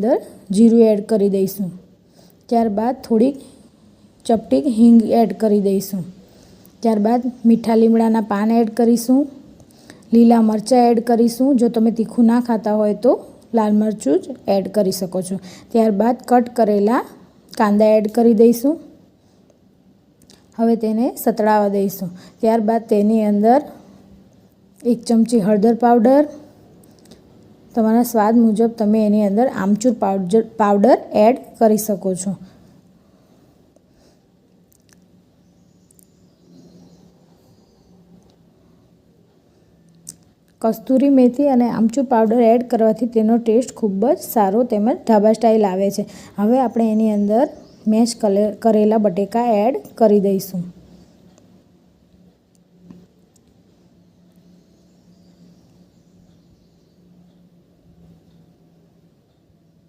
અંદર જીરું એડ કરી દઈશું। ત્યારબાદ થોડીક ચપટી હિંગ એડ કરી દઈશું। ત્યારબાદ મીઠા લીમડાના પાન એડ કરીશું। લીલા મરચાં એડ કરીશું। જો તમે તીખું ના ખાતા હોય તો લાલ મરચું જ એડ કરી શકો છો। ત્યારબાદ કટ કરેલા કાંદા એડ કરી દઈશું। હવે તેને સતળાવા દઈશું। ત્યારબાદ તેની અંદર 1 ચમચી હળદર પાવડર, તમારા સ્વાદ મુજબ તમે એની અંદર આમચૂર પાવડર એડ કરી શકો છો। કસ્તુરી મેથી અને આમચૂર પાવડર એડ કરવાથી તેનો ટેસ્ટ ખૂબ જ સારો તેમજ ઢાબા સ્ટાઇલ આવે છે। હવે આપણે એની અંદર મેશ કરેલા બટેકા એડ કરી દઈશું।